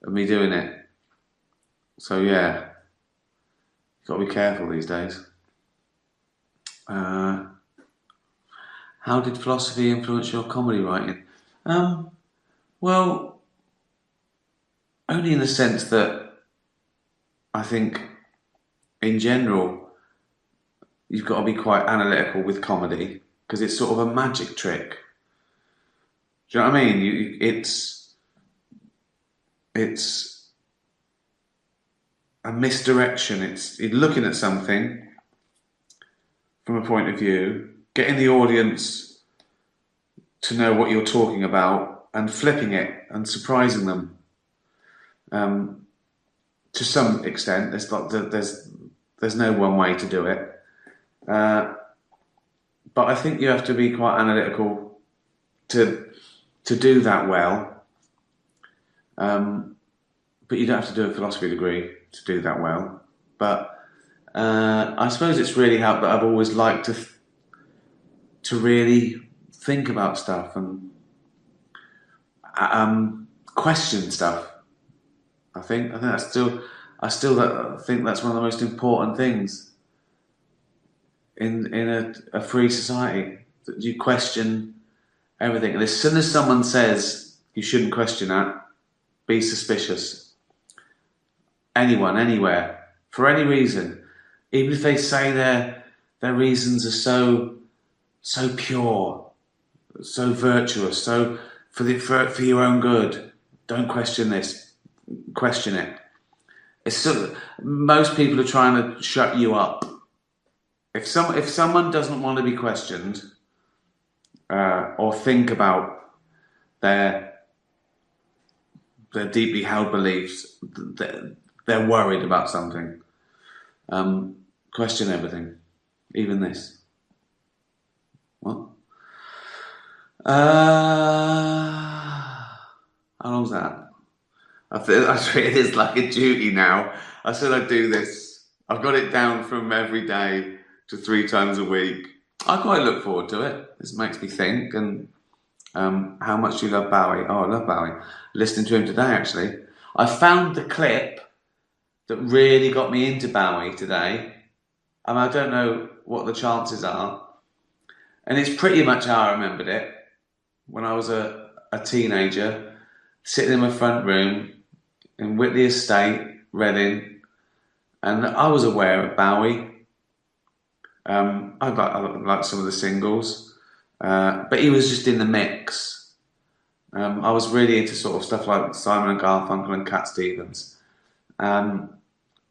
of me doing it. So yeah, you've got to be careful these days. How did philosophy influence your comedy writing? Well, only in the sense that I think, in general, you've got to be quite analytical with comedy because it's sort of a magic trick. Do you know what I mean? It's a misdirection. It's looking at something from a point of view, getting the audience to know what you're talking about, and flipping it and surprising them. To some extent, there's no one way to do it. But I think you have to be quite analytical to do that well. But you don't have to do a philosophy degree to do that well. But I suppose it's really helped that I've always liked to really think about stuff and question stuff. I think that's still. I think that's one of the most important things in a free society, that you question everything. And as soon as someone says you shouldn't question that, be suspicious. Anyone, anywhere, for any reason, even if they say their reasons are so pure,
so virtuous, so for your own good. Don't question this. Question it. Most people are trying to shut you up. If someone doesn't want to be questioned or think about their deeply held beliefs, they're worried about something. Question everything, even this. What? How long's that? I treat it as like a duty now. I said I'd do this. I've got it down from every day to 3 times a week. I quite look forward to it. This makes me think. And how much do you love Bowie? Oh, I love Bowie. Listening to him today, actually. I found the clip that really got me into Bowie today. And I don't know what the chances are. And it's pretty much how I remembered it. When I was a teenager, sitting in my front room in Whitley Estate, Reading, and I was aware of Bowie. I like some of the singles, but he was just in the mix. I was really into sort of stuff like Simon and Garfunkel and Cat Stevens. And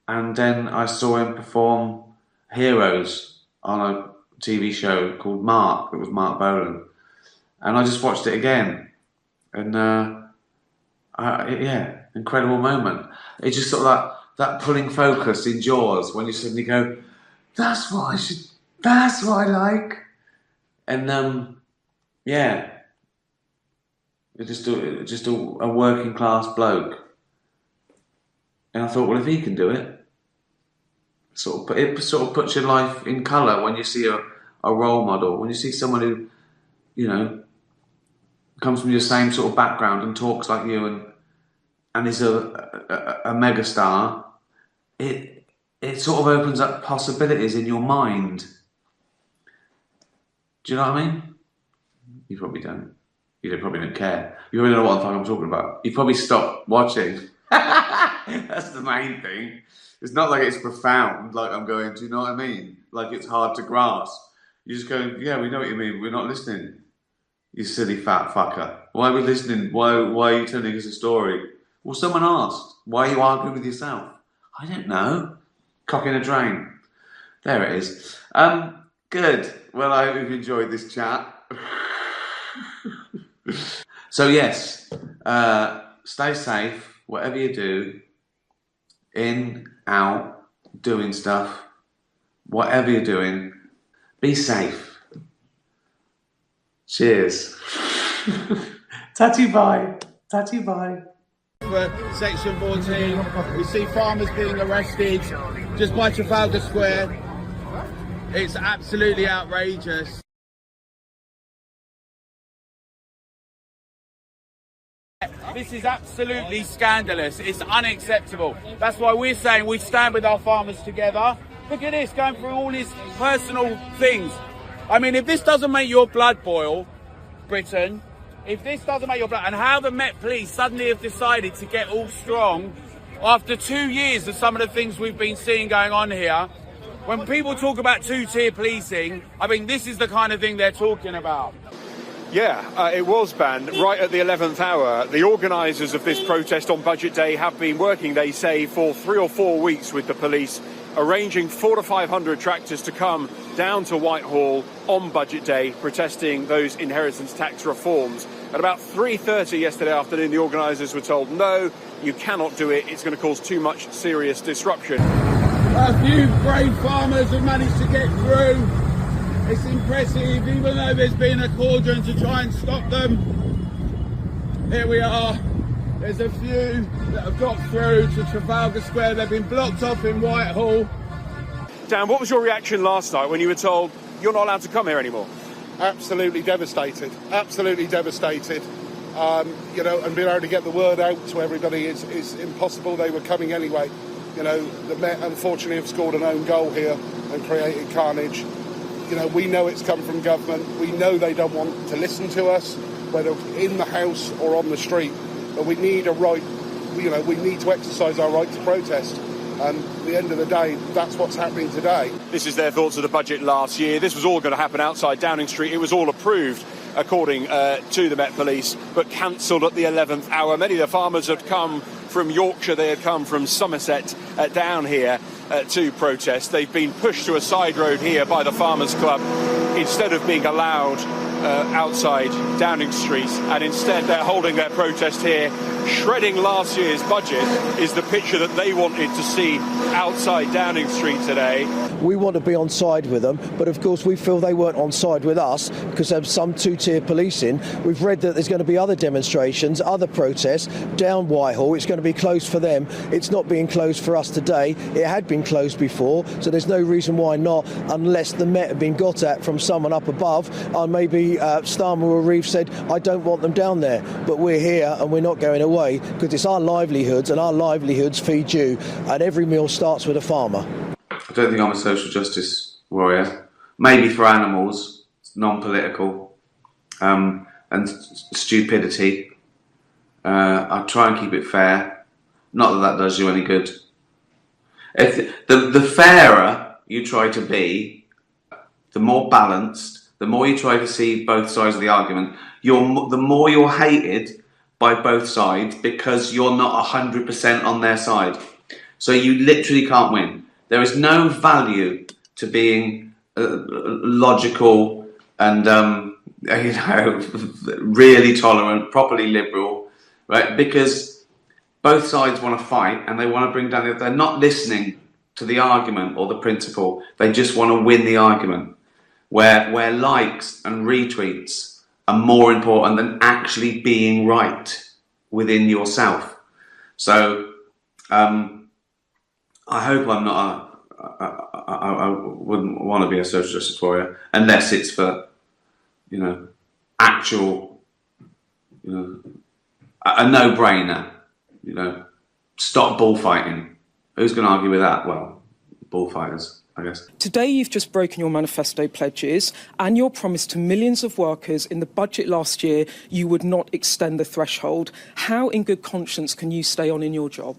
then I saw him perform Heroes on a TV show called Mark. It was Mark Bolan. And I just watched it again. And incredible moment. It's just sort of that pulling focus in Jaws when you suddenly go, that's what I like. And just a working class bloke. And I thought, well, if he can do it, it sort of puts your life in colour when you see a role model, when you see someone who, comes from your same sort of background and talks like you and is a megastar. It sort of opens up possibilities in your mind. Do you know what I mean? You probably don't. You probably don't care. You probably don't know what the fuck I'm talking about. You probably stopped watching. That's the main thing. It's not like it's profound, like I'm going, do you know what I mean? Like it's hard to grasp. You just go, yeah, we know what you mean. We're not listening. You silly fat fucker. Why are we listening? Why are you telling us a story? Well, someone asked. Why are you arguing with yourself? I don't know. Cock in a drain. There it is. Good. Well, I hope you've enjoyed this chat. So yes, stay safe, whatever you do, in, out, doing stuff, whatever you're doing, be safe. Cheers. Tatty bye. Tatty bye.
For Section 14, we see farmers being arrested just by Trafalgar Square. It's absolutely outrageous. This is absolutely scandalous. It's unacceptable. That's why we're saying we stand with our farmers together. Look at this, going through all his personal things. I mean, if this doesn't make your blood boil, Britain, if this doesn't make your blood, and how the Met Police suddenly have decided to get all strong after 2 years of some of the things we've been seeing going on here. When people talk about two-tier policing, I mean, this is the kind of thing they're talking about.
Yeah, it was banned right at the 11th hour. The organisers of this protest on Budget Day have been working, they say, for 3 or 4 weeks with the police, arranging 400 to 500 tractors to come down to Whitehall on Budget Day, protesting those inheritance tax reforms. At about 3:30 yesterday afternoon, the organisers were told, no, you cannot do it. It's going to cause too much serious disruption.
A few brave farmers have managed to get through. It's impressive, even though there's been a cordon to try and stop them. Here we are. There's a few that have got through to Trafalgar Square. They've been blocked off in Whitehall.
Dan, what was your reaction last night when you were told you're not allowed to come here anymore?
Absolutely devastated. Absolutely devastated. And being able to get the word out to everybody is impossible. They were coming anyway. The Met unfortunately have scored an own goal here and created carnage. We know it's come from government. We know they don't want to listen to us, whether in the House or on the street. But we need a right, we need to exercise our right to protest. And at the end of the day, that's what's happening today.
This is their thoughts of the budget last year. This was all going to happen outside Downing Street. It was all approved. according to the Met Police, but cancelled at the 11th hour. Many of the farmers had come from Yorkshire, they had come from Somerset down here to protest. They've been pushed to a side road here by the Farmers Club instead of being allowed outside Downing Street, and instead they're holding their protest here. Shredding last year's budget is the picture that they wanted to see outside Downing Street today.
We want to be on side with them, but of course we feel they weren't on side with us because there's some two-tier policing. We've read that there's going to be other demonstrations, other protests down Whitehall. It's going to be closed for them. It's not being closed for us today. It had been closed before, so there's no reason why not, unless the Met had been got at from someone up above, and maybe Starmer or Reeve said, I don't want them down there, but we're here and we're not going away because it's our livelihoods, and our livelihoods feed you, and every meal starts with a farmer.
I don't think I'm a social justice warrior. Maybe for animals, non-political, and stupidity. I try and keep it fair. Not that that does you any good. If the fairer you try to be, the more balanced, the more you try to see both sides of the argument, the more you're hated by both sides because you're not 100% on their side. So you literally can't win. There is no value to being logical and really tolerant, properly liberal, right? Because both sides want to fight and they want to bring down the other. They're not listening to the argument or the principle. They just want to win the argument. Where likes and retweets are more important than actually being right within yourself. So I hope I'm not I wouldn't want to be a social justice warrior unless it's for, actual, a no-brainer, stop bullfighting. Who's going to argue with that? Well, bullfighters, I guess.
Today you've just broken your manifesto pledges and your promise to millions of workers in the budget last year you would not extend the threshold. How in good conscience can you stay on in your job?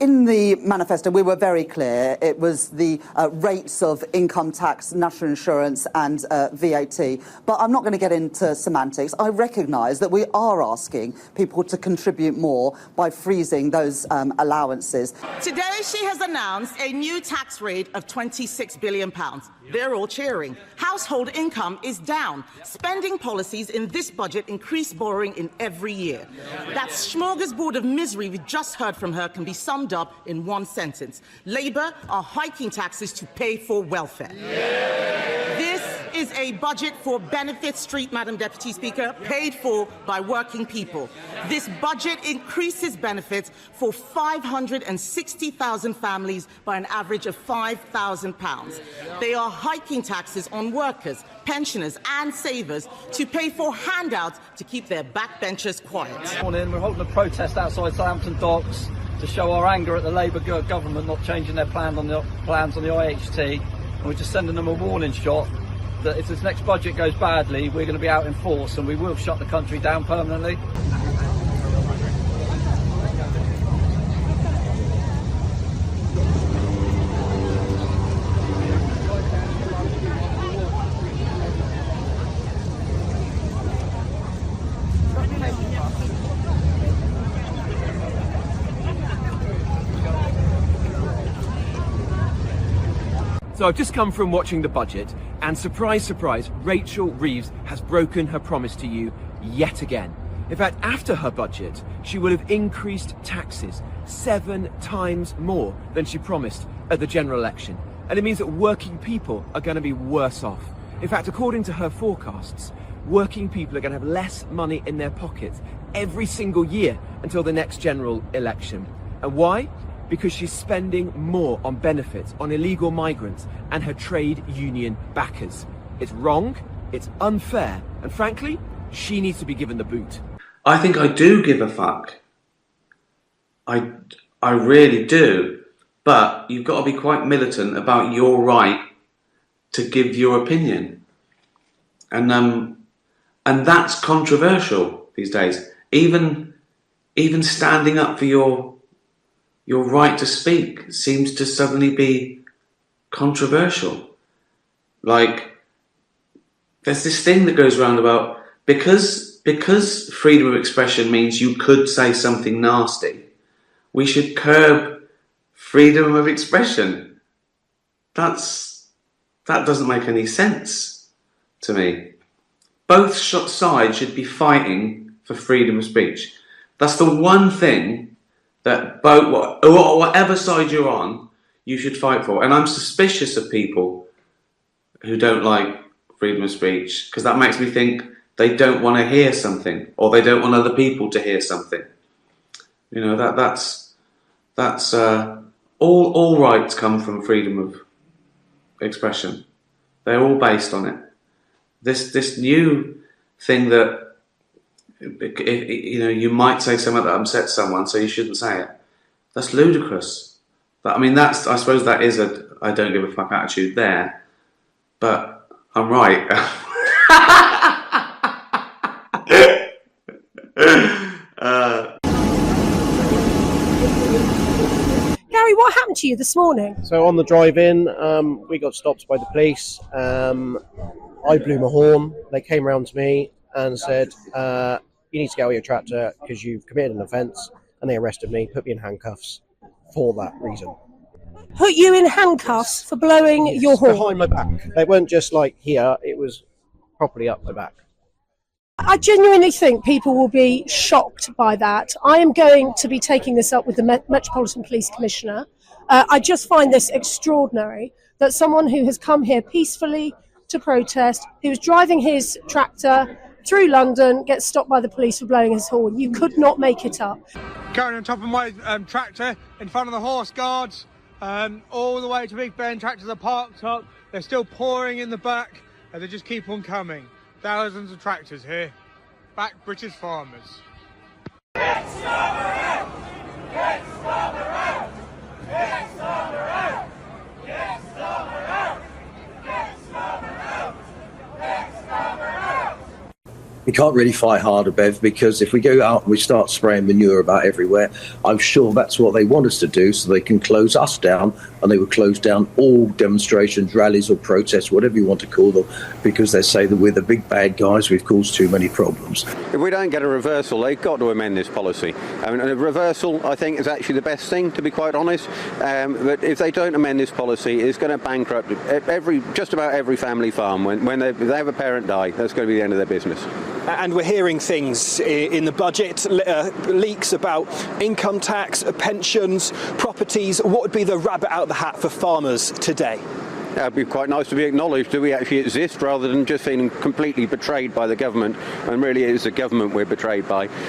In the manifesto, we were very clear. It was the rates of income tax, national insurance and VAT. But I'm not going to get into semantics. I recognise that we are asking people to contribute more by freezing those allowances.
Today, she has announced a new tax rate of £26 billion. They're all cheering. Household income is down. Spending policies in this budget increase borrowing in every year. That smorgasbord of misery we just heard from her can be summed up in one sentence. Labour are hiking taxes to pay for welfare. This is a budget for Benefit Street, Madam Deputy Speaker, paid for by working people. This budget increases benefits for 560,000 families by an average of £5,000. They are hiking taxes on workers, pensioners and savers to pay for handouts to keep their backbenchers quiet.
This morning we're holding a protest outside Southampton Docks to show our anger at the Labour government not changing their plans on the IHT, and we're just sending them a warning shot that if this next budget goes badly, we're going to be out in force and we will shut the country down permanently.
So I've just come from watching the budget, and surprise, surprise, Rachel Reeves has broken her promise to you yet again. In fact, after her budget, she will have increased taxes 7 times more than she promised at the general election. And it means that working people are going to be worse off. In fact, according to her forecasts, working people are going to have less money in their pockets every single year until the next general election. And why? Because she's spending more on benefits, on illegal migrants and her trade union backers. It's wrong, it's unfair, and frankly, she needs to be given the boot.
I think I do give a fuck. I really do. But you've got to be quite militant about your right to give your opinion. And that's controversial these days. Even standing up for your right to speak seems to suddenly be controversial. Like,
there's this thing that goes around about because freedom of expression means you could say something nasty, we should curb freedom of expression. That doesn't make any sense to me. Both sides should be fighting for freedom of speech. That's the one thing that whatever side you're on, you should fight for. And I'm suspicious of people who don't like freedom of speech, because that makes me think they don't want to hear something, or they don't want other people to hear something. You know, that's all rights come from freedom of expression. They're all based on it. This new thing that, you know, you might say something that upsets someone, so you shouldn't say it. That's ludicrous. I mean, I suppose that is a I don't give a fuck attitude there, but I'm right.
Gary, what happened to you this morning?
So on the drive in, we got stopped by the police. I blew my horn. They came around to me and said, you need to get out of your tractor because you've committed an offence. And they arrested me, put me in handcuffs for that reason.
Put you in handcuffs for blowing your horn?
Behind my back. They weren't just like here, it was properly up my back.
I genuinely think people will be shocked by that. I am going to be taking this up with the Metropolitan Police Commissioner. I just find this extraordinary that someone who has come here peacefully to protest, who was driving his tractor through London, gets stopped by the police for blowing his horn. You could not make it up.
Going on top of my tractor in front of the horse guards, all the way to Big Ben. Tractors are parked up. They're still pouring in the back, and they just keep on coming. Thousands of tractors here. Back British farmers.
We can't really fight harder, Bev, because if we go out and we start spraying manure about everywhere, I'm sure that's what they want us to do, so they can close us down, and they would close down all demonstrations, rallies or protests, whatever you want to call them, because they say that we're the big bad guys, we've caused too many problems.
If we don't get a reversal, they've got to amend this policy. I mean, a reversal, I think, is actually the best thing, to be quite honest. But if they don't amend this policy, it's going to bankrupt just about every family farm. When they have a parent die, that's going to be the end of their business.
And we're hearing things in the budget, leaks about income tax, pensions, properties. What would be the rabbit out of the hat for farmers today?
It'd be quite nice to be acknowledged that we actually exist, rather than just feeling completely betrayed by the government. And really it is the government we're betrayed by.